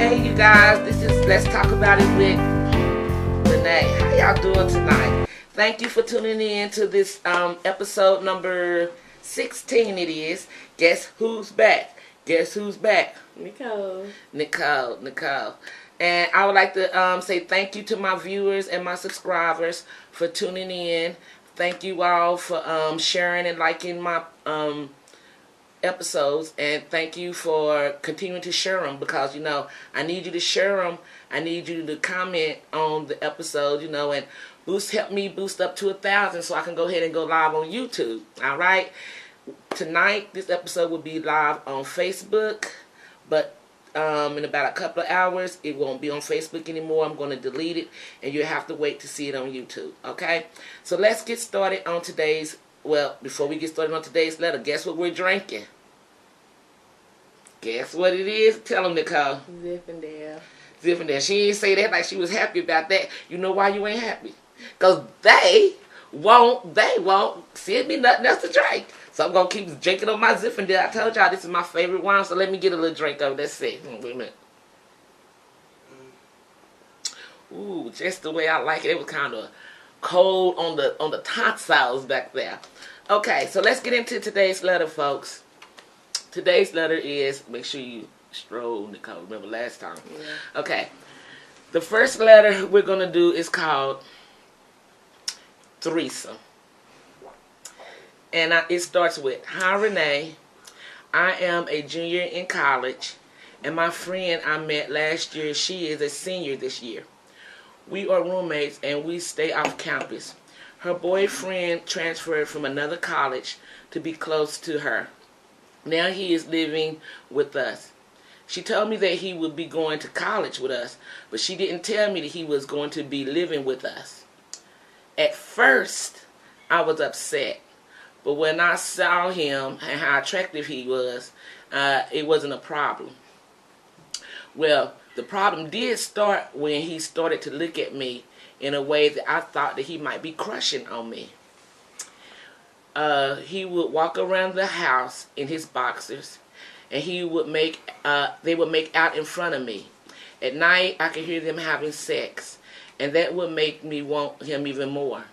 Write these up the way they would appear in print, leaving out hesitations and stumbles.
Hey, you guys, this is Let's Talk About It with Renee. How y'all doing tonight? Thank you for tuning in to this episode number 16 it is. Guess who's back? Guess who's back? Nicole. And I would like to say thank you to my viewers and my subscribers for tuning in. Thank you all for sharing and liking my episodes, and thank you for continuing to share them, because I need you to share them. I need you to comment on the episode, and help me boost up to 1,000 so I can go ahead and go live on YouTube. All right, tonight this episode will be live on Facebook, but in about a couple of hours it won't be on Facebook anymore. I'm going to delete it, and you'll have to wait to see it on YouTube. Okay, so let's get started on today's. Well, before we get started on today's letter, guess what we're drinking? Guess what it is? Tell them, Nicole. Zinfandel. She ain't say that like she was happy about that. You know why you ain't happy? Because they won't send me nothing else to drink. So I'm going to keep drinking on my Zinfandel. I told y'all this is my favorite wine, so let me get a little drink of it. Let's see. Wait a minute. Ooh, just the way I like it. It was kind of cold on the tonsils back there. Okay, so let's get into today's letter, folks. Today's letter is, make sure you stroll, Nicole. Remember last time? Yeah. Okay. The first letter we're going to do is called Threesome. And it starts with, Hi, Renee. I am a junior in college, and my friend I met last year, she is a senior this year. We are roommates, and we stay off campus. Her boyfriend transferred from another college to be close to her. Now he is living with us. She told me that he would be going to college with us, but she didn't tell me that he was going to be living with us. At first, I was upset, but when I saw him and how attractive he was, it wasn't a problem. Well, the problem did start when he started to look at me in a way that I thought that he might be crushing on me. He would walk around the house in his boxers, and they would make out in front of me. At night, I could hear them having sex, and that would make me want him even more.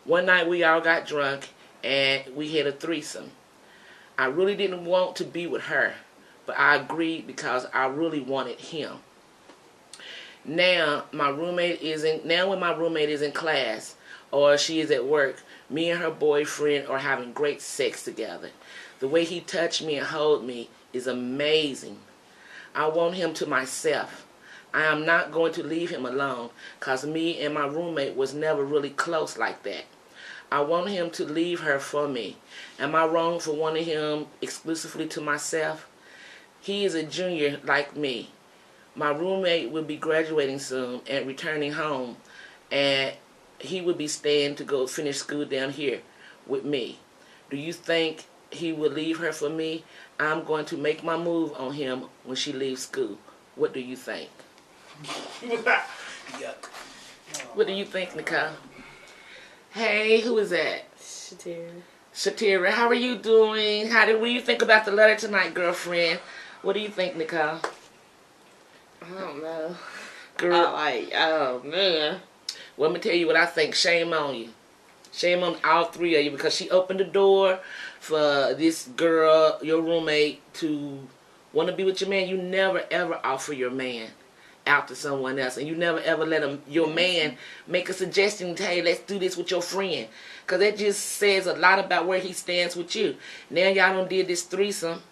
One night, we all got drunk, and we had a threesome. I really didn't want to be with her, but I agreed because I really wanted him. Now, when my roommate is in class or she is at work, me and her boyfriend are having great sex together. The way he touched me and held me is amazing. I want him to myself. I am not going to leave him alone, because me and my roommate was never really close like that. I want him to leave her for me. Am I wrong for wanting him exclusively to myself? He is a junior like me. My roommate will be graduating soon and returning home, and he will be staying to go finish school down here with me. Do you think he will leave her for me? I'm going to make my move on him when she leaves school. What do you think? Yuck. What do you think, Nicole? Hey, who is that? Shatira, how are you doing? What do you think about the letter tonight, girlfriend? What do you think, Nicole? I don't know. Girl, Oh man. Well, let me tell you what I think. Shame on you. Shame on all three of you, because she opened the door for this girl, your roommate, to want to be with your man. You never ever offer your man out to someone else, and you never ever let your man make a suggestion to, hey, let's do this with your friend, because that just says a lot about where he stands with you. Now y'all done did this threesome,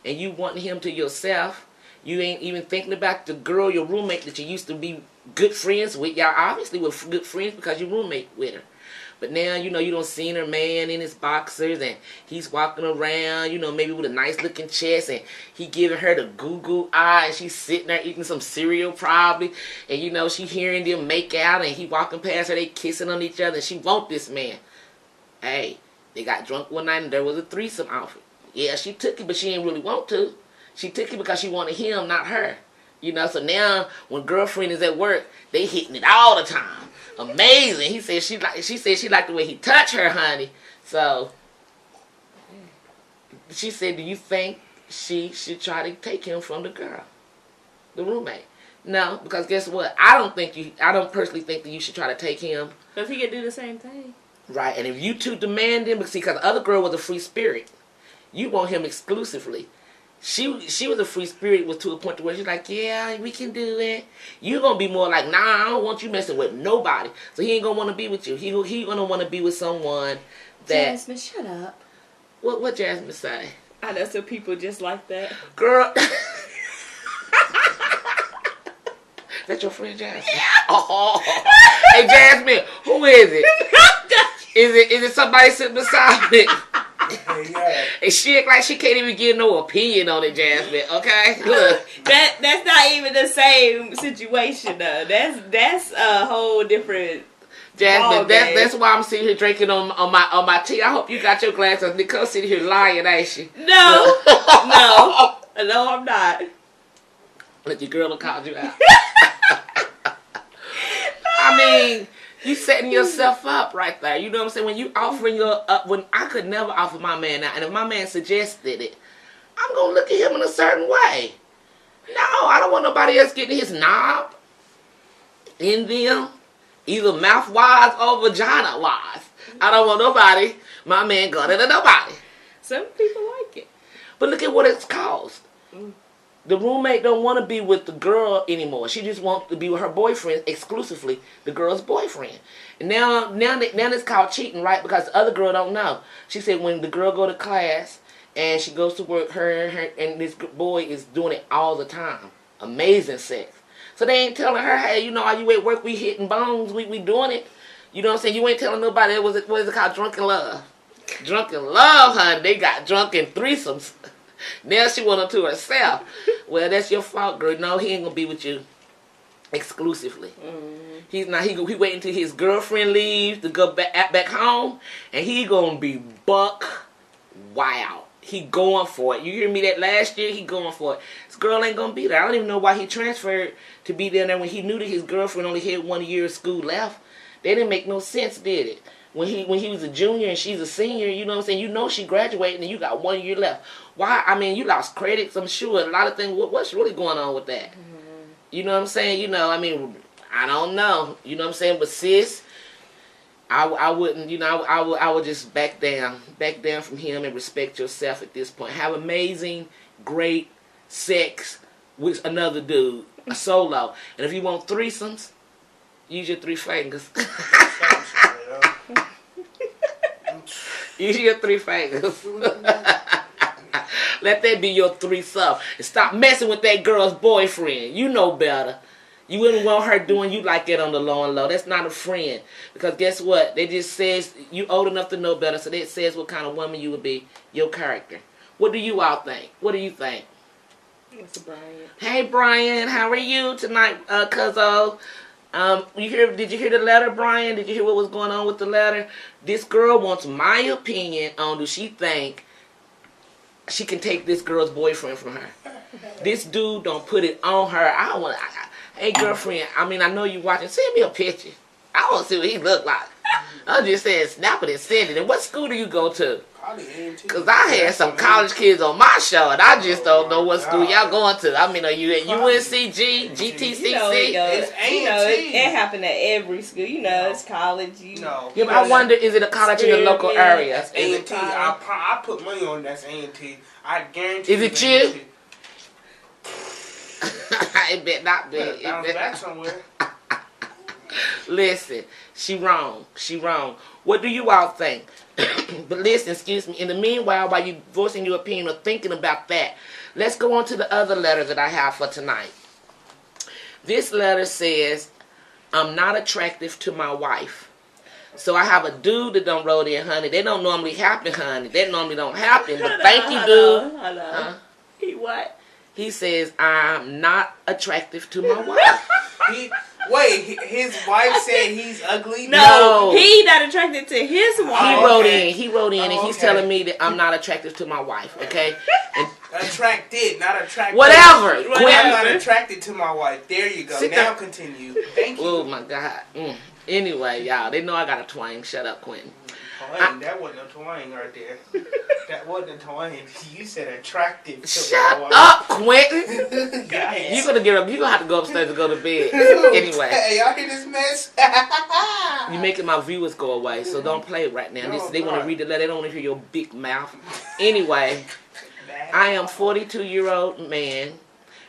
and you want him to yourself. You ain't even thinking about the girl, your roommate, that you used to be good friends with. Y'all obviously were good friends because you roommate with her. But now, you don't seen her man in his boxers, and he's walking around, maybe with a nice looking chest, and he giving her the goo-goo eye, and she's sitting there eating some cereal probably, and she hearing them make out, and he walking past her, they kissing on each other, and she want this man. Hey, they got drunk one night, and there was a threesome offer. Yeah, she took it, but she didn't really want to. She took it because she wanted him, not her. So now when girlfriend is at work, they hitting it all the time. Amazing. She said she liked the way he touched her, honey. So she said, do you think she should try to take him from the girl? The roommate. No, because guess what? I don't personally think that you should try to take him. Because he could do the same thing. Right, and if you too demanding, because the other girl was a free spirit, you want him exclusively. She was a free spirit, was to a point to where she's like, yeah, we can do it. You're gonna be more like, nah, I don't want you messing with nobody. So he ain't gonna want to be with you. He gonna want to be with someone that. Jasmine, shut up. What Jasmine say? I know some people just like that. Girl. That's your friend Jasmine? Yeah. Oh. Hey Jasmine, who is it? Is it somebody sitting beside me? Yeah. And she act like she can't even give no opinion on it, Jasmine. Okay, look. That's not even the same situation though. That's a whole different. Jasmine, that's why I'm sitting here drinking on my tea. I hope you got your glasses. Nicole sitting here lying, ain't she? No, I'm not. Let your girl call you out. I mean, you setting yourself up right there. You know what I'm saying? When you offering when I could never offer my man that, and if my man suggested it, I'm gonna look at him in a certain way. No, I don't want nobody else getting his knob in them, either mouth wise or vagina wise. I don't want nobody, my man got it or nobody. Some people like it. But look at what it's caused. The roommate don't want to be with the girl anymore. She just wants to be with her boyfriend exclusively, the girl's boyfriend. And now it's called cheating, right? Because the other girl don't know. She said when the girl go to class and she goes to work, her and this boy is doing it all the time. Amazing sex. So they ain't telling her, hey, you know, are you at work? We hitting bones. We doing it. You know what I'm saying? You ain't telling nobody. What is it called? Drunken love. Drunken love, honey. They got drunken threesomes. Now she went up to herself. Well, that's your fault, girl. No, he ain't gonna be with you exclusively. He's not. He waiting till his girlfriend leaves to go back home, and he gonna be buck wild. He going for it. You hear me? That last year he going for it. This girl ain't gonna be there. I don't even know why he transferred to be there when he knew that his girlfriend only had 1 year of school left. That didn't make no sense, did it? When he was a junior and she's a senior, you know what I'm saying? You know she graduated and you got 1 year left. Why? I mean, you lost credits, I'm sure. A lot of things. What's really going on with that? You know what I'm saying? You know, I mean, I don't know. You know what I'm saying? But sis, I wouldn't. You know, I would just back down from him and respect yourself at this point. Have amazing, great sex with another dude, a solo. And if you want threesomes, use your 3 fingers. Use your 3 fingers. Let that be your threesome. And stop messing with that girl's boyfriend. You know better. You wouldn't want her doing you like that on the low and low. That's not a friend. Because guess what? They just says you old enough to know better. So that says what kind of woman you would be. Your character. What do you all think? What do you think? It's Brian. Hey Brian, how are you tonight, cuzzo? Did you hear the letter, Brian? Did you hear what was going on with the letter? This girl wants my opinion on do she think she can take this girl's boyfriend from her. This dude don't put it on her. Hey girlfriend, I mean, I know you watching. Send me a picture. I want to see what he look like. I'm just saying, snap it and send it. And what school do you go to? Because I had some college kids on my show, and I just don't know what school y'all going to. I mean, are you at UNCG, GTCC? You know, It's it happened at every school. You know, it's college. No. Yeah, but I wonder, is it a college in the local area? That's A&T. I put money on that's A&T. I guarantee. Is it you? It bet not be. I was back somewhere. Listen, she wrong. She wrong. What do you all think? But listen, excuse me. In the meanwhile, while you voicing your opinion or thinking about that, let's go on to the other letter that I have for tonight. This letter says, I'm not attractive to my wife. So I have a dude that don't wrote in, honey. They don't normally happen, honey. That normally don't happen. But thank you, dude. Hello. He what? He says, I'm not attractive to my wife. His wife said he's ugly? No, he not attracted to his wife. He wrote in, and he's telling me that I'm not attractive to my wife, okay? And attracted, not attracted. Whatever. I'm not attracted to my wife. There you go. Now continue. Thank you. Oh, my God. Anyway, y'all, they know I got a twang. Shut up, Quentin. Twang, that wasn't a twang right there. That wasn't a twang. You said attractive. Shut up, Quentin. Guys. You're gonna get up. You're gonna have to go upstairs to go to bed. Anyway, Hey, y'all hear this mess? you're making my viewers go away, so don't play it right now. No, They want to I'm read the letter. They don't want to hear your big mouth. Anyway, I am 42-year-old man,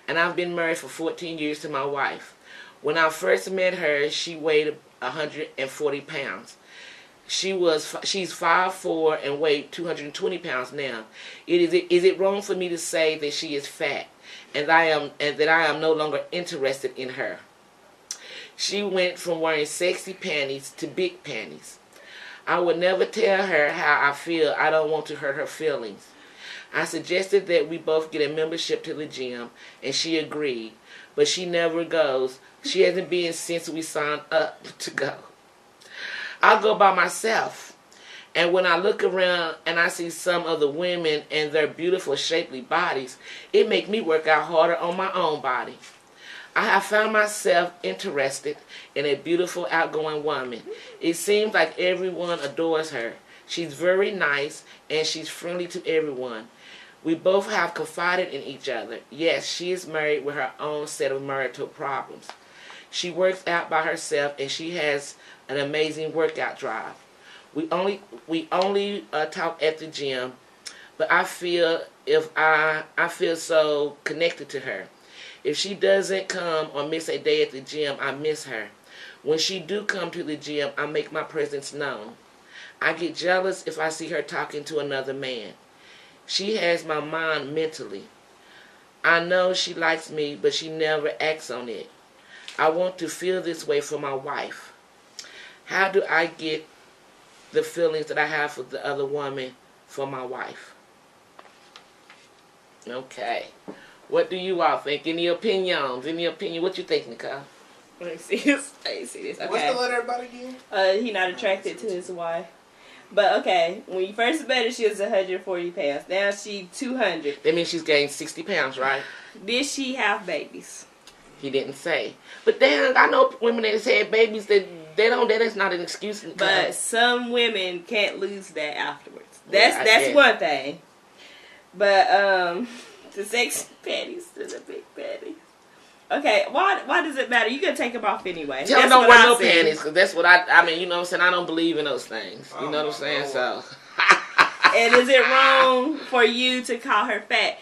and I've been married for 14 years to my wife. When I first met her, she weighed 140 pounds. She's 5'4" and weighed 220 pounds now. Is it wrong for me to say that she is fat, and that I am no longer interested in her? She went from wearing sexy panties to big panties. I would never tell her how I feel. I don't want to hurt her feelings. I suggested that we both get a membership to the gym, and she agreed, but she never goes. She hasn't been since we signed up to go. I go by myself, and when I look around and I see some of the women and their beautiful, shapely bodies, it makes me work out harder on my own body. I have found myself interested in a beautiful, outgoing woman. It seems like everyone adores her. She's very nice, and she's friendly to everyone. We both have confided in each other. Yes, she is married with her own set of marital problems. She works out by herself, and she has an amazing workout drive. We only talk at the gym, but I feel I feel so connected to her. If she doesn't come or miss a day at the gym, I miss her. When she do come to the gym, I make my presence known. I get jealous if I see her talking to another man. She has my mind mentally. I know she likes me, but she never acts on it. I want to feel this way for my wife. How do I get the feelings that I have for the other woman for my wife? Okay. What do you all think? Any opinions? What you think, Nicole? Let me see this. Okay. What's the letter about again? He not attracted to his wife. But okay, when you first met her, she was 140 pounds. Now she 200. That means she's gained 60 pounds, right? Did she have babies? He didn't say. But then I know women that had babies that that is not an excuse. But some women can't lose that afterwards. That's guess. one thing. But the sexy panties to the big panties. Okay, why does it matter? You can take them off anyway. Tell them don't wear no panties, because that's what I mean, you know what I'm saying? I don't believe in those things. You know what I'm saying? So. And is it wrong for you to call her fat?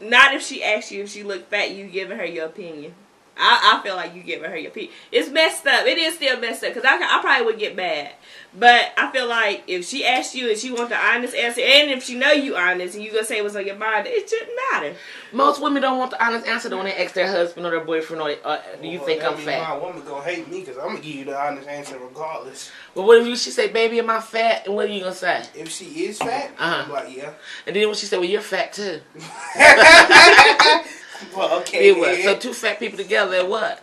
Not if she asks you if she look fat, you giving her your opinion. I feel like you giving her your opinion. It's messed up. It is still messed up, because I probably would get mad. But I feel like if she asks you and she wants the honest answer, and if she know you honest and you gonna say what's on your mind, it shouldn't matter. Most women don't want the honest answer when they ask their husband or their boyfriend, or do you think I'm fat? My woman gonna hate me because I'm gonna give you the honest answer regardless. Well, what if she say, "Baby, am I fat?" And what are you gonna say? If she is fat, I'm like, yeah. And then when she say, "Well, you're fat too." Well, okay. It was. So two fat people together, what?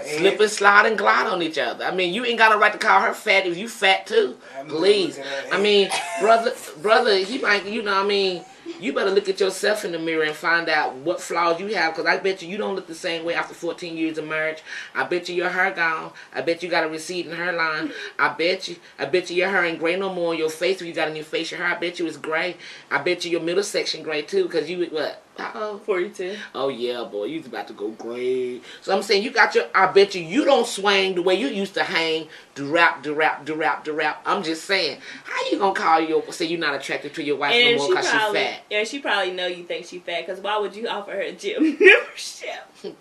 Slip and slide and glide on each other. I mean, you ain't got a right to call her fat if you fat too. Please. I mean, brother, he might, you know, I mean, you better look at yourself in the mirror and find out what flaws you have, because I bet you don't look the same way after 14 years of marriage. I bet you your hair gone. I bet you got a receding hairline. I bet you your hair ain't gray no more on your face. If you got a new facial hair, I bet you it's gray. I bet you your middle section gray too, because you, what? How old? 42. Oh yeah, boy, you's about to go gray. So I'm saying, you got your, I bet you don't swing the way you used to hang, do-rap. I'm just saying, how you gonna call say you're not attracted to your wife no more because she's fat? Yeah, she probably know you think she's fat, because why would you offer her a gym membership?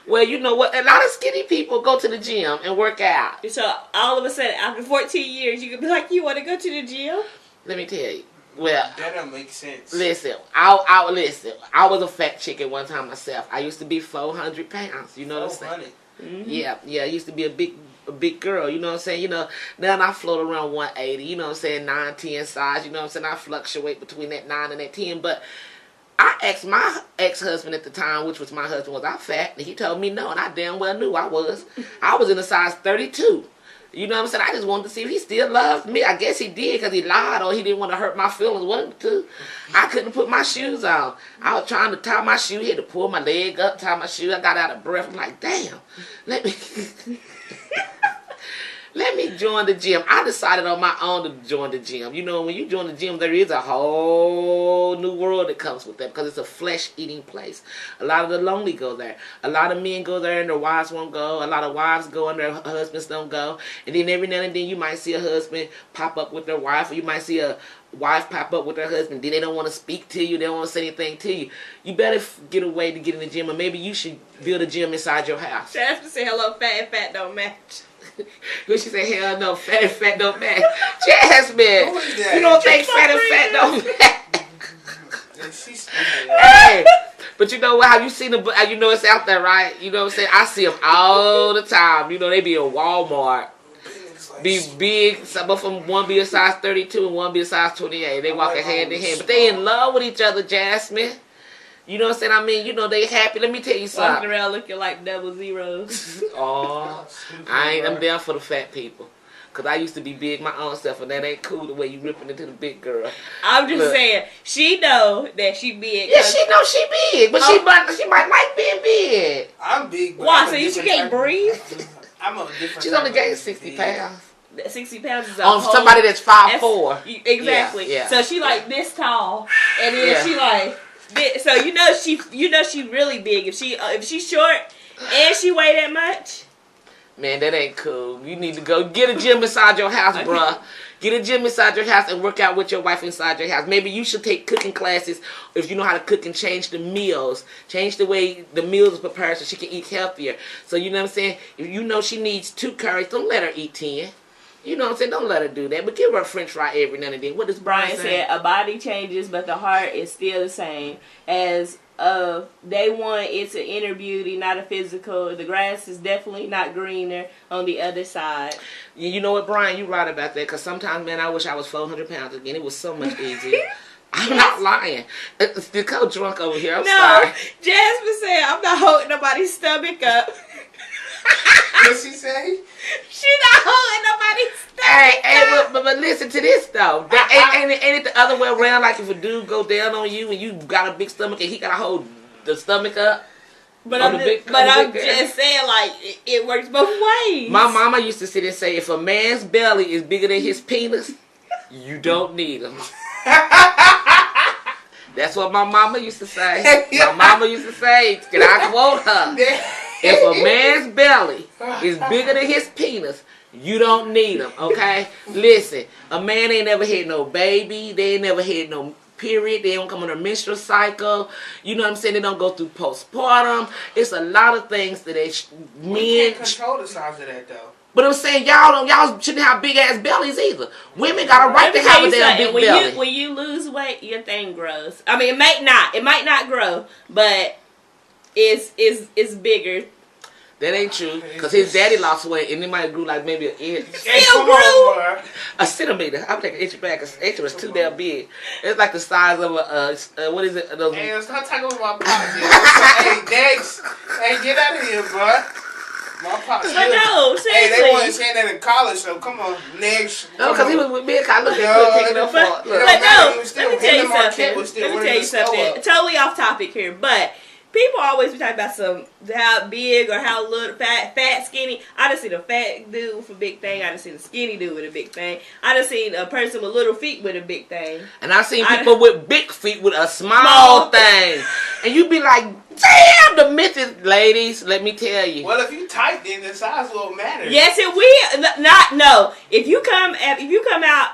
Well, you know what? A lot of skinny people go to the gym and work out. So all of a sudden, after 14 years, you could be like, you want to go to the gym? Let me tell you. Well, that don't make sense. Listen, I was a fat chick at one time myself. I used to be 400 pounds. You know what I'm saying? Mm-hmm. Yeah. I used to be a big girl. You know what I'm saying? You know, now I float around 180. You know what I'm saying? 9, 10 size. You know what I'm saying? I fluctuate between that 9 and that 10. But I asked my ex-husband at the time, which was my husband, was I fat? And he told me no, and I damn well knew I was. I was in a size 32. You know what I'm saying? I just wanted to see if he still loved me. I guess he did, because he lied, or he didn't want to hurt my feelings. One of the two. I couldn't put my shoes on. I was trying to tie my shoe. He had to pull my leg up, tie my shoe. I got out of breath. I'm like, damn. Let me. let me join the gym. I decided on my own to join the gym. You know, when you join the gym, there is a whole new world that comes with that because it's a flesh-eating place. A lot of the lonely go there. A lot of men go there and their wives won't go. A lot of wives go and their husbands don't go. And then every now and then you might see a husband pop up with their wife, or you might see a wife pop up with her husband. Then they don't want to speak to you. They don't want to say anything to you. You better get a way to get in the gym, or maybe you should build a gym inside your house. Jasmine say hello, fat and fat don't match. When she say hell no, fat and fat don't match. Jasmine, Who is that? you don't think fat and fat don't match? She's stupid. Hey, but you know what? Have you seen the? You know it's out there, right? You know what I'm saying? I see them all the time. You know they be in Walmart. Be big, some of them, one be a size 32 and one be a size 28. They walking hand in hand. But they in love with each other, Jasmine. You know what I'm saying? I mean, you know, they happy. Let me tell you Walking something. around looking like double zeros. Oh, I'm down for the fat people. Because I used to be big my own self, and that ain't cool the way you ripping into the big girl. I'm just Look. saying, she know that she big. Yeah, she know she big, but she might like being big. I'm big. But Why? I'm a So you different can't type of- breathe? I'm a different. She's type only of gained 60 big. pounds. 60 pounds is a On whole, somebody that's 5'4". Exactly. Yeah. So she like this tall, and then Yeah. she like this. So you know she really big. If she's short and she weigh that much. Man, that ain't cool. You need to go get a gym inside your house, bruh. Get a gym inside your house and work out with your wife inside your house. Maybe you should take cooking classes if you know how to cook, and change the meals. Change the way the meals are prepared so she can eat healthier. So you know what I'm saying? If you know she needs 2 curries, don't let her eat 10. You know what I'm saying? Don't let her do that. But give her a french fry every now and then. What does Brian Brian say? said a body changes, but the heart is still the same. As of day one, it's an inner beauty, not a physical. The grass is definitely not greener on the other side. You know what, Brian? You're right about that. Because sometimes, man, I wish I was 400 pounds again. It was so much easier. I'm not lying. It's the coach drunk over here. I'm sorry. Jasmine said I'm not holding nobody's stomach up. What she say? She not holding nobody's Hey, stomach up. but listen to this though. That ain't it the other way around? Like if a dude go down on you and you got a big stomach and he gotta hold the stomach up. But on I'm, the big- but on the I'm big just saying, like, it works both ways. My mama used to sit and say, if a man's belly is bigger than his penis, you don't need him. That's what my mama used to say. My mama used to say, can I quote her? If a man's belly is bigger than his penis, you don't need him, okay? Listen, a man ain't never had no baby. They ain't never had no period. They don't come on a menstrual cycle. You know what I'm saying? They don't go through postpartum. It's a lot of things that We men... can't control the size of that though. But I'm saying y'all shouldn't have big ass bellies either. Women got a right to have a damn big belly. When you lose weight, your thing grows. I mean, it might not grow, but it's bigger. That ain't true, because his daddy lost weight and it might have grew like maybe an inch. Hey, Still come on, boy. A centimeter. I'm taking an inch back. An inch was too damn big. It's like the size of a, what is it? Those, Hey, stop talking about my pops. Hey, next. Hey, get out of here, bro. My pops. But no, Hey, they wasn't seriously. saying that in college, so come on, next. no, because he was with me and I looked No, at him taking up but- for. but Look. But man, no, he was still- let me tell him you and Marquette something. was still Let me running tell you the store something. up. Totally off topic here, but people always be talking about how big or how little, fat, skinny. I done seen a fat dude with a big thing. I done seen a skinny dude with a big thing. I done seen a person with little feet with a big thing. And I seen people with big feet with a small Small thing. And you be like, damn, the myth is, ladies, let me tell you. Well, if you tight, then the size won't matter. Yes, it will. Not no. If you come out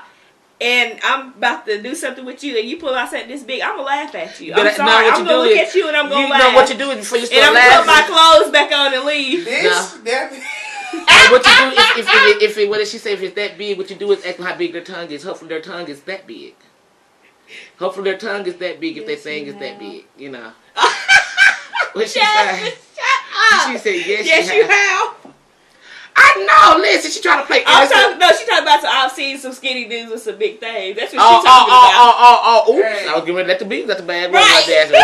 and I'm about to do something with you and you pull out something this big, I'm gonna laugh at you. I'm But sorry. no, what I'm you gonna do look is- at you and I'm gonna You laugh. know what you do is before you and start I'm gonna put my laughing. clothes back on and leave. This, No. that. And what you do if what did she say? If it's that big, what you do is ask them how big their tongue is. Hopefully their tongue is that big. Hopefully their tongue is that big if their thing is that big. You know. What she Jasmine, say? shut up. She said yes. Yes, she you has. have. I know. Listen, she trying to play. I'm innocent. talking. No, she talking about. I've seen some skinny dudes with some big things. That's what Oh, she talking about. Oops. Hey. I was getting ready to let the beat. That's a bad word Right. right there. Jasmine.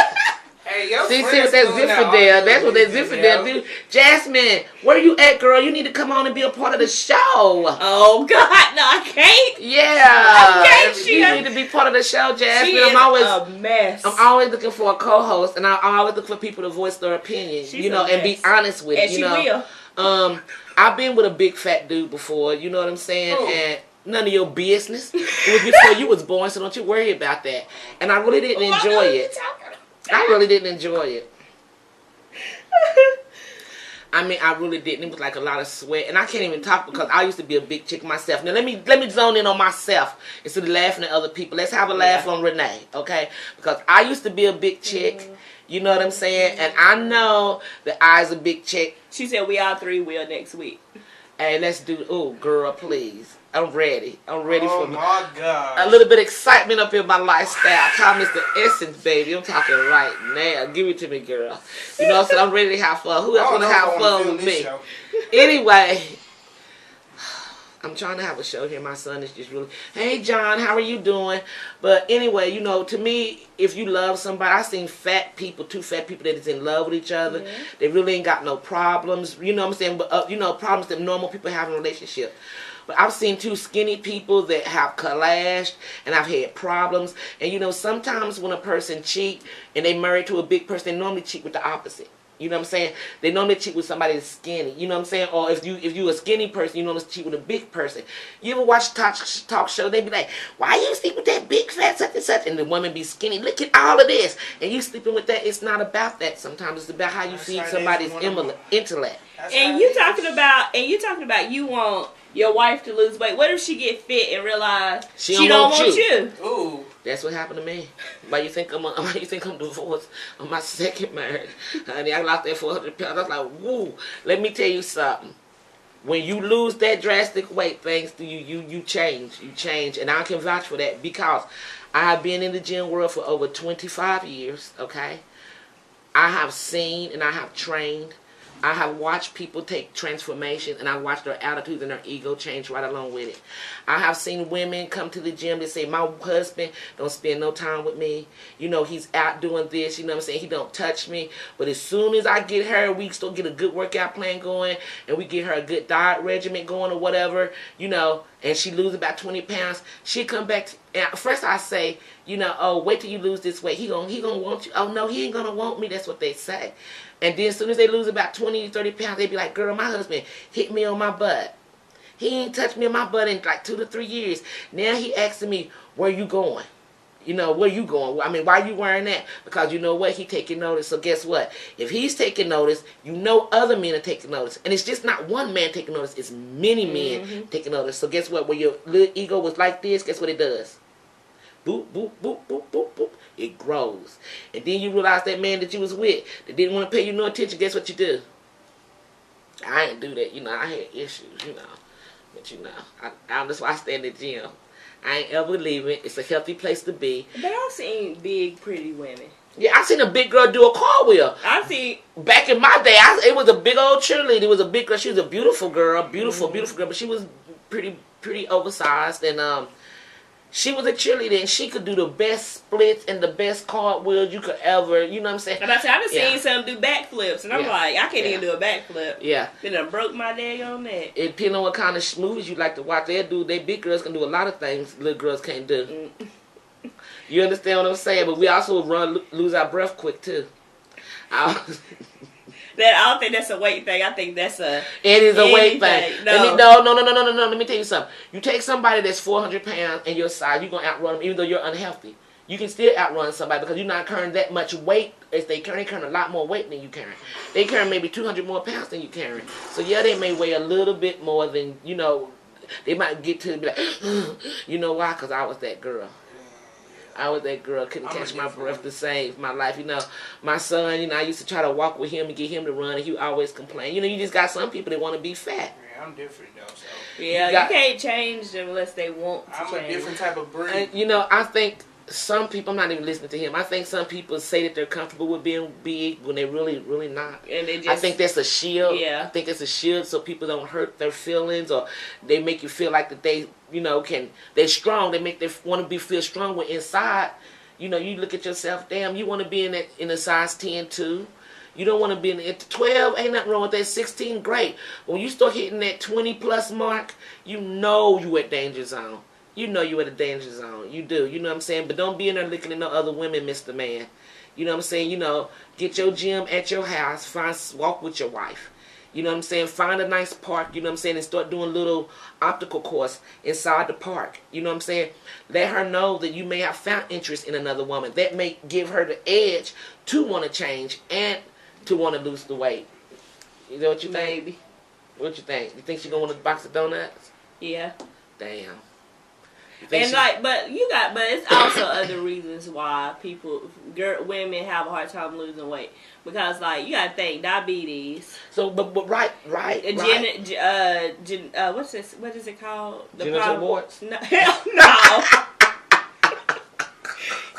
Hey, your See friends what that doing Ziffer all there. the That's what that good Ziffer things, there yo. do. Jasmine, where you at, girl? You need to come on and be a part of the show. Oh God, no, I can't. Yeah. Okay, she- You need to be part of the show, Jasmine. She is I'm always a mess. I'm always looking for a co-host, and I'm always looking for people to voice their opinion, She's you know, a and be mess. honest with it, And you she know. will. I've been with a big fat dude before, you know what I'm saying? Who? And none of your business. It was before you was born, so don't you worry about that. And I really didn't enjoy it. I really didn't enjoy it. I mean, I really didn't. It was like a lot of sweat, and I can't even talk because I used to be a big chick myself. Now let me zone in on myself instead of laughing at other people. Let's have a laugh on Renee, okay? Because I used to be a big chick. You know what I'm saying? And I know that I's a big chick. She said we all three will next week. Hey, let's do. Oh, girl, please. I'm ready. I'm ready Oh for my God. a little bit of excitement up in my lifestyle. Call Mr. Essence, baby. I'm talking right now. Give it to me, girl. You know what I'm saying? I'm ready to have fun. Who else want to have fun with me? Anyway, I'm trying to have a show here. My son is just really, hey, John, how are you doing? But anyway, you know, to me, if you love somebody, I've seen fat people, two fat people that is in love with each other. Yeah. They really ain't got no problems. You know what I'm saying? But, you know, problems that normal people have in a relationship. But I've seen two skinny people that have clashed, and I've had problems. And, you know, sometimes when a person cheat and they married to a big person, they normally cheat with the opposite. You know what I'm saying? They normally cheat with somebody that's skinny. You know what I'm saying? Or if you a skinny person, you normally cheat with a big person. You ever watch talk show? They be like, why you sleep with that big fat such and such? And the woman be skinny. Look at all of this. And you sleeping with that. It's not about that sometimes. It's about how you feed somebody's intellect. And you talking about you want your wife to lose weight. What if she get fit and realize she don't want you? Ooh. That's what happened to me. Why you think I'm divorced on my second marriage? Honey, I lost that 400 pounds. I was like, woo. Let me tell you something. When you lose that drastic weight, thanks to you change. You change. And I can vouch for that because I have been in the gym world for over 25 years, okay? I have seen and I have trained. I have watched people take transformation, and I've watched their attitudes and their ego change right along with it. I have seen women come to the gym and say, my husband don't spend no time with me. You know, he's out doing this. You know what I'm saying? He don't touch me. But as soon as I get her, we still get a good workout plan going, and we get her a good diet regimen going or whatever, you know, and she loses about 20 pounds, she come back. And first I say, you know, oh, wait till you lose this weight. He gonna want you. Oh, no, he ain't going to want me. That's what they say. And then as soon as they lose about 20 to 30 pounds, they be like, girl, my husband hit me on my butt. He ain't touched me on my butt in like 2 to 3 years. Now he asking me, where you going? You know, where you going? I mean, why you wearing that? Because you know what? He taking notice. So guess what? If he's taking notice, you know other men are taking notice. And it's just not one man taking notice. It's many men taking notice. So guess what? When your little ego was like this, guess what it does? Boop, boop, boop, boop, boop, boop. It grows. And then you realize that man that you was with that didn't want to pay you no attention, guess what you do? I ain't do that. You know, I had issues, you know. But you know, that's why I stay in the gym. I ain't ever leaving. It's a healthy place to be. But I've seen big, pretty women. Yeah, I seen a big girl do a cartwheel. I see. Back in my day, it was a big old cheerleader. It was a big girl. She was a beautiful girl. Beautiful girl. But she was pretty oversized. And, she was a cheerleader, and she could do the best splits and the best cartwheels you could ever, you know what I'm saying? And I said, I've seen some do backflips, and I'm like, I can't even do a backflip. Yeah. Then I broke my leg on that. It depends on what kind of movies you like to watch. They big girls can do a lot of things little girls can't do. You understand what I'm saying? But we also lose our breath quick, too. I don't think that's a weight thing. I think that's a... It is a weight thing. No. No. Let me tell you something. You take somebody that's 400 pounds and your size, you're going to outrun them even though you're unhealthy. You can still outrun somebody because you're not carrying that much weight as they carry. They carry a lot more weight than you carry. They carry maybe 200 more pounds than you carry. So, yeah, they may weigh a little bit more than, you know, they might get to be like, you know why? Because I was that girl. I was that girl, couldn't catch my breath to save my life. You know, my son, you know, I used to try to walk with him and get him to run, and he would always complain. You know, you just got some people that want to be fat. Yeah, I'm different, though, so. Yeah, you can't change them unless they want to change. I'm a different type of breed. And, you know, I think some people, I'm not even listening to him, I think some people say that they're comfortable with being big when they're really not. And they just, I think that's a shield. Yeah. I think it's a shield so people don't hurt their feelings, or they make you feel like that they, you know, they're strong. They make them want to feel strong when inside, you know, you look at yourself, damn, you want to be in a size 10 too. You don't want to be at 12, ain't nothing wrong with that. 16, great. When you start hitting that 20 plus mark, you know you at danger zone. You know you at a danger zone. You do. You know what I'm saying? But don't be in there looking at no other women, Mr. Man. You know what I'm saying? You know, get your gym at your house. Walk with your wife. You know what I'm saying? Find a nice park, you know what I'm saying, and start doing little obstacle course inside the park. You know what I'm saying? Let her know that you may have found interest in another woman. That may give her the edge to want to change and to want to lose the weight. You know what you think? Maybe. What you think? You think she gonna want a box of donuts? Yeah. Damn. And but it's also other reasons why women have a hard time losing weight, because like you gotta think diabetes. So, but right. What's this? What is it called? Genital warts? No, hell no.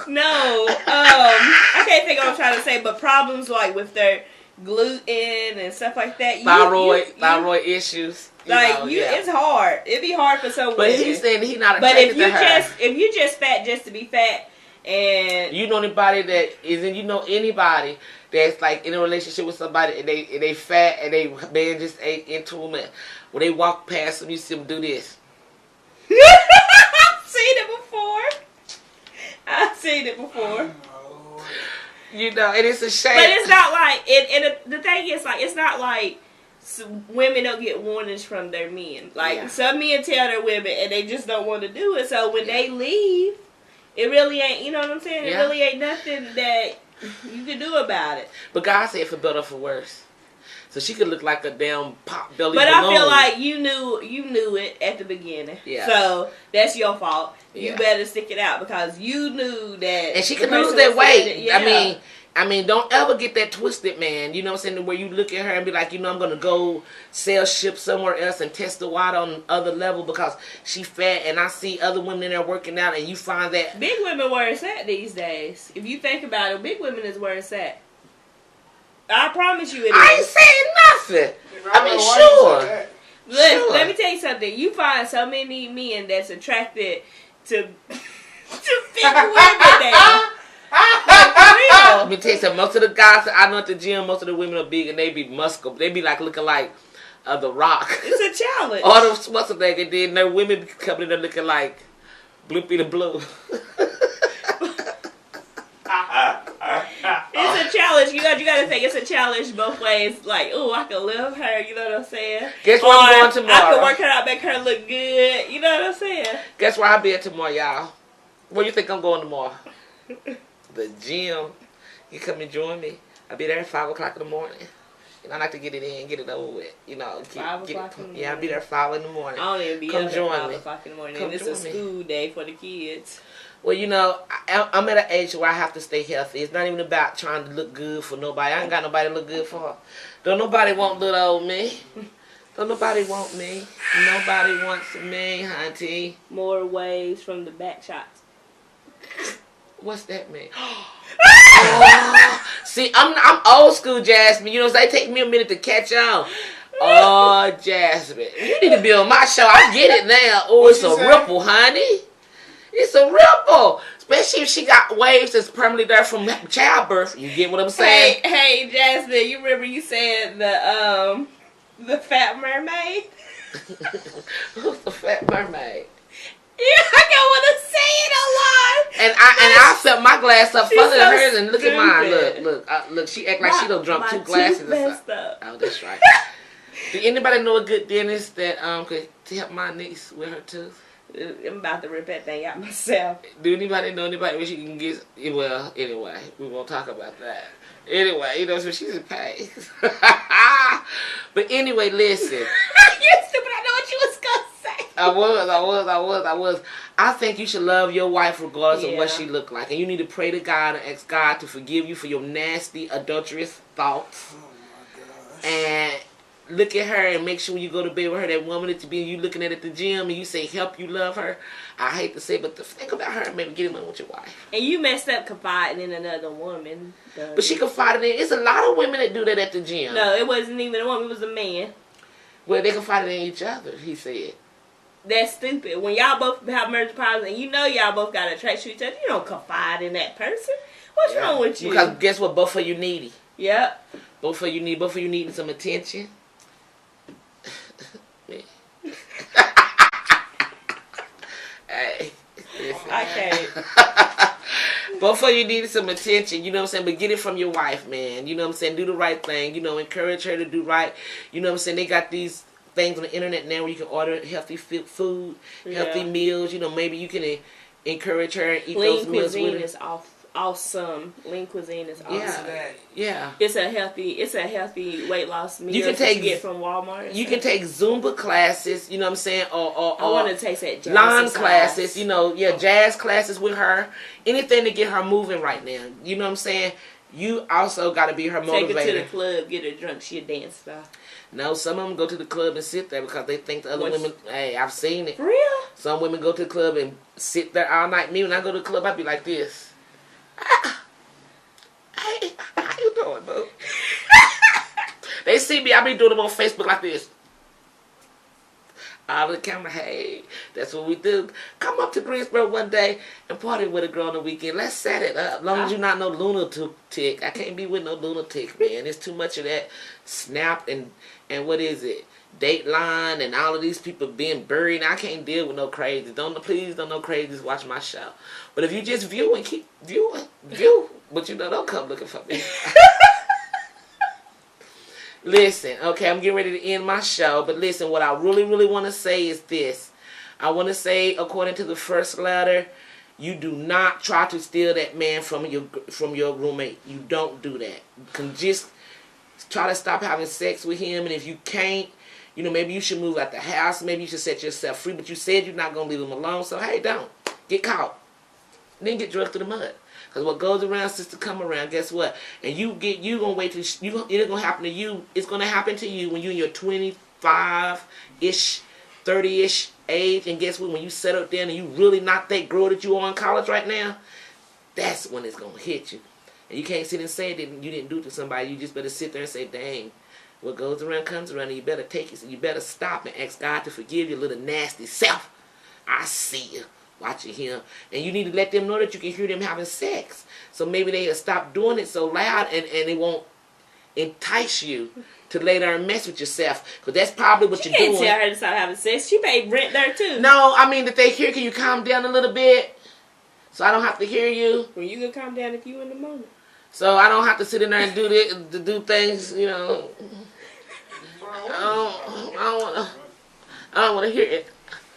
No. I can't think of what I'm trying to say, but problems like with their gluten and stuff like that. Thyroid issues. It's hard. It'd be hard for some But women. he's saying he's not But attracted to her. if you just fat just to be fat, and you know anybody that isn't, you know anybody that's like in a relationship with somebody and they fat and they man just ain't into them, and when they walk past them, you see them do this. I've seen it before. You know, and it's a shame. But it's not like, the thing is, like, it's not like women don't get warnings from their men. Like, some men tell their women and they just don't want to do it. So when they leave, it really ain't, you know what I'm saying? It really ain't nothing that you can do about it. But God said for better or for worse. So she could look like a damn pop belly But balloon. I feel like you knew it at the beginning. Yeah. So that's your fault. You better stick it out because you knew that. And she could lose that weight. I mean, don't ever get that twisted, man. You know what I'm saying? Where you look at her and be like, you know, I'm going to go sell ship somewhere else and test the water on other level because she fat and I see other women in there working out and you find that. Big women wearing sat these days. If you think about it, big women is wearing sat. I promise you it is. I ain't saying nothing. I mean, sure. Let me tell you something. You find so many men that's attracted to big women now. Let me tell you something. Most of the guys that I know at the gym, most of the women are big and they be muscle. They be like looking like The Rock. It's a challenge. All those Schwarzenegger and then their women coming in there looking like Bloopy the Blue. It's a challenge. You got to think it's a challenge both ways. Like, oh, I can love her. You know what I'm saying? Guess where I'm going tomorrow? I can work her out, make her look good. You know what I'm saying? Guess where I'll be at tomorrow, y'all? Where you think I'm going tomorrow? The gym. You come and join me. I'll be there at 5 o'clock in the morning. You know, I like to get it in, get it over with. You know, 5 o'clock in the morning. Yeah, I'll be there at 5 in the morning. I don't even be come up join at 5 me. o'clock in the morning. Come It's a school day for the kids. Well, you know, I'm at an age where I have to stay healthy. It's not even about trying to look good for nobody. I ain't got nobody to look good for. Don't nobody want little old me. Don't nobody want me. Nobody wants me, hunty. More waves from the back shots. What's that mean? Oh, see, I'm old school, Jasmine. You know, so it take me a minute to catch on. Oh, Jasmine, you need to be on my show. I get it now. Oh, it's a ripple, honey. It's a ripple. Especially if she got waves that's permanently there from childbirth. You get what I'm saying? Hey, Jasmine, you remember you said the Fat Mermaid? Who's the Fat Mermaid? Yeah, I don't want to say it a lot. And I felt my glass up further than hers, and look stupid. at mine. Look. She act like she done drunk 2 glasses or something. Oh, that's right. Do anybody know a good dentist that could help my niece with her tooth? I'm about to rip that thing out myself. Do anybody know anybody where she can get? Well, anyway, we won't talk about that. Anyway, you know, so she's in pain. But anyway, listen. You're stupid. I know what you was gonna say. I was. I think you should love your wife regardless of what she look like, and you need to pray to God and ask God to forgive you for your nasty, adulterous thoughts. Oh my gosh. And look at her and make sure when you go to bed with her, that woman that you looking at the gym and you say help you love her. I hate to say it, but think about her and maybe get in line with your wife. And you messed up confiding in another woman. But she confided in. It's a lot of women that do that at the gym. No, it wasn't even a woman. It was a man. Well, they confided in each other, he said. That's stupid. When y'all both have marriage problems and you know y'all both got attraction to each other, you don't confide in that person. What's wrong with you? Because guess what? Both of you needy. Yep. Both of you needing some attention. Hey, I can't. Both of you needed some attention, you know what I'm saying? But get it from your wife, man. You know what I'm saying? Do the right thing. You know, encourage her to do right. You know what I'm saying? They got these things on the internet now where you can order healthy food, healthy meals. You know, maybe you can encourage her and eat those meals with her. Lean cuisine is awesome. Lean cuisine is awesome. Yeah. It's a healthy weight loss meal you can take, you get from Walmart. You can take Zumba classes, you know what I'm saying? Or I want to take that jazz lawn classes, you know, jazz classes with her. Anything to get her moving right now. You know what I'm saying? You also got to be her motivator. Take her to the club, get her drunk, she'll dance star. No, some of them go to the club and sit there because they think the other women, hey, I've seen it. For real? Some women go to the club and sit there all night. Me, when I go to the club, I be like this. Hey, how you doing, boo? They see me, I be doing them on Facebook like this. All the camera, hey, that's what we do. Come up to Greensboro one day and party with a girl on the weekend. Let's set it up. As long as you're not no lunatic. I can't be with no lunatic, man. It's too much of that Snap and what is it? Dateline and all of these people being buried. I can't deal with no crazies. Please don't no crazies watch my show. But if you just view and keep viewing, but you know, don't come looking for me. Listen, okay, I'm getting ready to end my show, but listen, what I really, really want to say is this. I want to say, according to the first letter, you do not try to steal that man from your roommate. You don't do that. You can just try to stop having sex with him, and if you can't, you know, maybe you should move out the house. Maybe you should set yourself free, but you said you're not going to leave him alone, so hey, don't. Get caught. Then get drugged through the mud. Because what goes around, sister, come around. Guess what? And you gonna wait till it's gonna happen to you. It's gonna happen to you when you're in your 25-ish, 30-ish age. And guess what? When you settle down and you really not that girl that you are in college right now, that's when it's gonna hit you. And you can't sit and say that you didn't do it to somebody. You just better sit there and say, "Dang, what goes around comes around." And you better take it. And you better stop and ask God to forgive your little nasty self. I see you. Watching him, and you need to let them know that you can hear them having sex. So maybe they'll stop doing it so loud, and it won't entice you to lay there and mess with yourself. Because that's probably what you're doing. You can't tell her to stop having sex. She paid rent there too. No, I mean that they hear. Can you calm down a little bit, so I don't have to hear you? Well, you can calm down if you in the moment. So I don't have to sit in there and do this, to do things. You know, I don't want to hear it.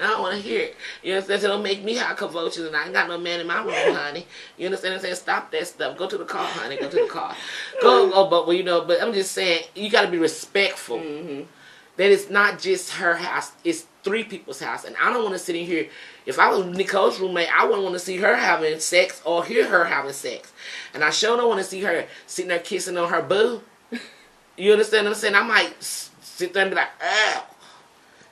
I don't want to hear it. You understand? So don't make me have convulsions, and I ain't got no man in my room, honey. You understand? I'm saying, stop that stuff. Go to the car, honey. Go to the car. But well, you know. But I'm just saying, you got to be respectful. Mm-hmm. That it's not just her house; it's 3 people's house, and I don't want to sit in here. If I was Nicole's roommate, I wouldn't want to see her having sex or hear her having sex, and I sure don't want to see her sitting there kissing on her boo. You understand what I'm saying? I might sit there and be like, "Ugh."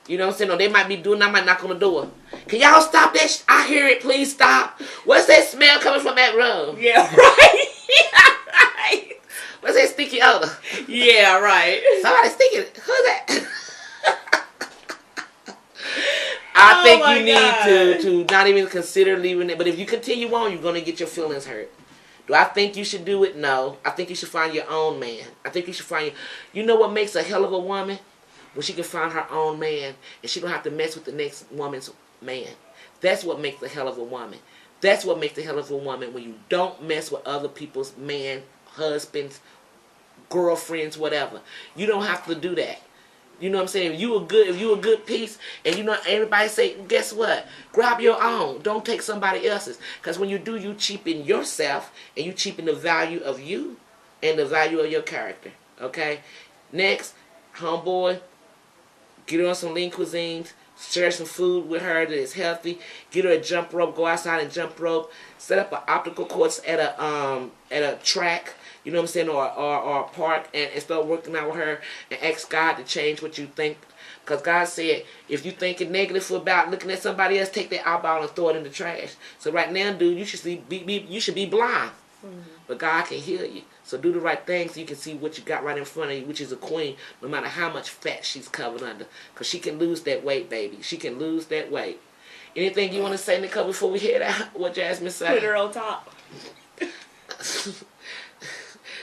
You know what I'm saying? Or they might be doing, I might knock on the door. Can y'all stop that? I hear it. Please stop. What's that smell coming from that room? Yeah, right. Yeah, right. What's that sticky odor? Yeah, right. Somebody sticky. Who's that? I think you need to not even consider leaving it. But if you continue on, you're going to get your feelings hurt. Do I think you should do it? No. I think you should find your own man. I think you should find you know what makes a hell of a woman? When she can find her own man and she don't have to mess with the next woman's man. That's what makes the hell of a woman. That's what makes the hell of a woman, when you don't mess with other people's man, husbands, girlfriends, whatever. You don't have to do that. You know what I'm saying? If you a good piece, and you know everybody say, guess what? Grab your own. Don't take somebody else's. Because when you do, you cheapen yourself, and you cheapen the value of you and the value of your character. Okay? Next, homeboy. Get her on some lean cuisines. Share some food with her that is healthy. Get her a jump rope. Go outside and jump rope. Set up an obstacle course at a track. You know what I'm saying? Or a park. And start working out with her. And ask God to change what you think. Because God said, if you thinking negative about looking at somebody else, take that eyeball and throw it in the trash. So right now, dude, you should be blind. Mm-hmm. But God can heal you. So do the right thing so you can see what you got right in front of you, which is a queen, no matter how much fat she's covered under. Because she can lose that weight, baby. She can lose that weight. Anything you want to say, Nicole, before we head out? What Jasmine said? Put her on top.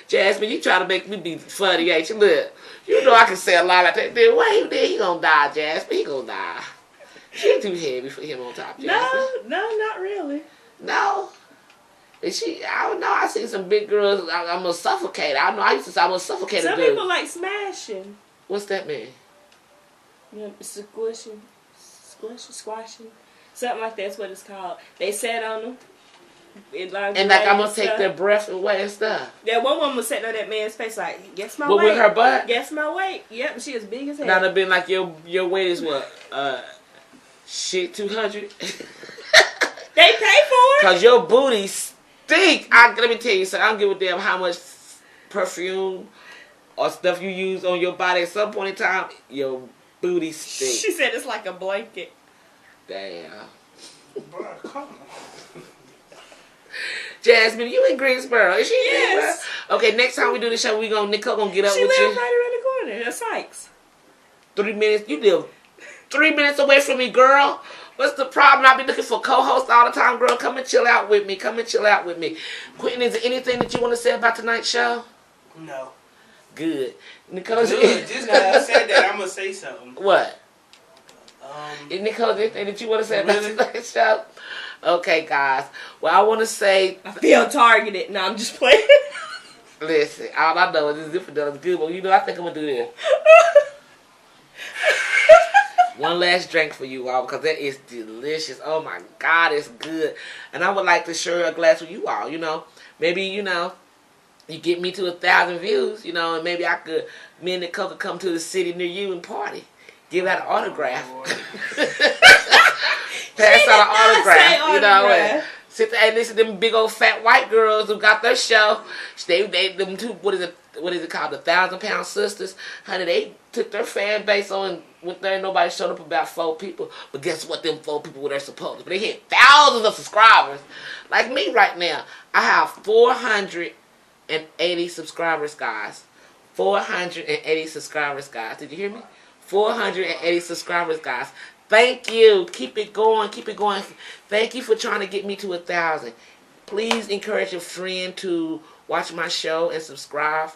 Jasmine, you try to make me be funny, ain't you? Look, you know I can say a lot like that. Then wait, then he gonna die, Jasmine. He gonna die. She too heavy for him on top, Jasmine. No, not really. No. And I don't know. I see some big girls. I'm gonna suffocate. I know. I used to say I'm gonna suffocate a Some dude. people like smashing. What's that mean? You know, squishing, squashing, something like that's what it's called. They sat on them. And like I'm gonna take their breath away and stuff. That one woman was sitting on that man's face like, guess my What, weight. with her butt? Guess my weight. Yep, she as big as hell. Now, it'd been like your weight is what? Shit, 200. They pay for it. Cause your booty stink. Let me tell you something. I don't give a damn how much perfume or stuff you use on your body. At some point in time, your booty stink. She said it's like a blanket. Damn. Bro, come on. Jasmine, you in Greensboro? Is she in Yes. Greensboro? Okay, next time we do the show, Nicole gonna get up She with lives you. right around the corner. That's Sykes. 3 minutes. You live 3 minutes away from me, girl. What's the problem? I be looking for co-hosts all the time, girl. Come and chill out with me. Come and chill out with me. Quentin, is there anything that you want to say about tonight's show? No. Good. Nicole, Good. Just because you said that, I'm going to say something. What? Nicole, anything that you want to say about tonight's show? Okay, guys. Well, I want to say... I feel targeted. No, I'm just playing. Listen, all I know is this infidel is good, but you know, I think I'm going to do this. One last drink for you all because that is delicious. Oh my God, it's good. And I would like to share a glass with you all, you know. Maybe, you know, you get me to 1,000 views, you know, and maybe me and Nicole could come to the city near you and party. Give out an autograph. Pass out an autograph, you know. And sit there and listen to them big old fat white girls who got their show. Them two, what is it called? The 1,000-Pound Sisters. Honey, they took their fan base on, went there and nobody showed up about 4 people. But guess what? Them 4 people were there supposed to. But they hit thousands of subscribers. Like me right now. I have 480 subscribers, guys. 480 subscribers, guys. Did you hear me? 480 subscribers, guys. Thank you. Keep it going. Keep it going. Thank you for trying to get me to 1,000. Please encourage a friend to watch my show and subscribe.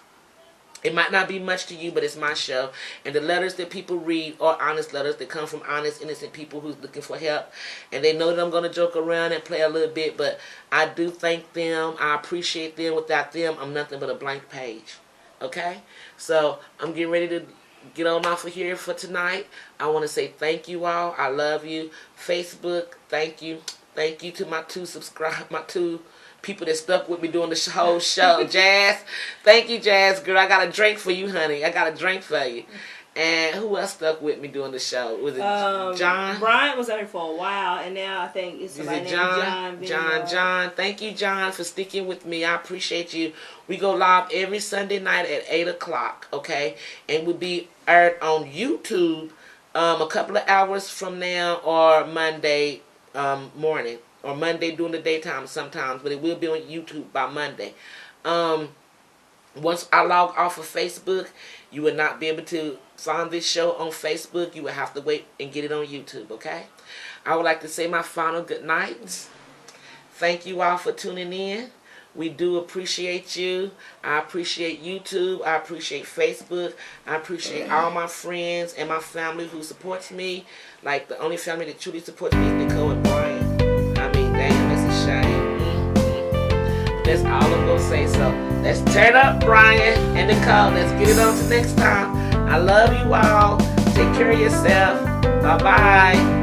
It might not be much to you, but it's my show. And the letters that people read are honest letters that come from honest, innocent people who's looking for help. And they know that I'm going to joke around and play a little bit, but I do thank them. I appreciate them. Without them, I'm nothing but a blank page. Okay? So I'm getting ready to get on off of here for tonight. I want to say thank you all. I love you. Facebook, thank you. Thank you to my 2 people that stuck with me during the whole show. Jazz, thank you, Jazz girl. I got a drink for you, honey. I got a drink for you. And who else stuck with me during the show? Was it John? Brian was on here for a while, and now I think it's somebody named John. John. Thank you, John, for sticking with me. I appreciate you. We go live every Sunday night at 8 o'clock, okay? And we'll be aired on YouTube a couple of hours from now or Monday morning. Or Monday during the daytime sometimes, but it will be on YouTube by Monday. Once I log off of Facebook, you will not be able to find this show on Facebook. You will have to wait and get it on YouTube, okay? I would like to say my final good night. Thank you all for tuning in. We do appreciate you. I appreciate YouTube. I appreciate Facebook. I appreciate all my friends and my family who supports me. Like, the only family that truly supports me is Nicole and Brian. Damn, that's a shame. That's all I'm going to say. So, let's turn up, Brian and Nicole. Let's get it on to next time. I love you all. Take care of yourself. Bye-bye.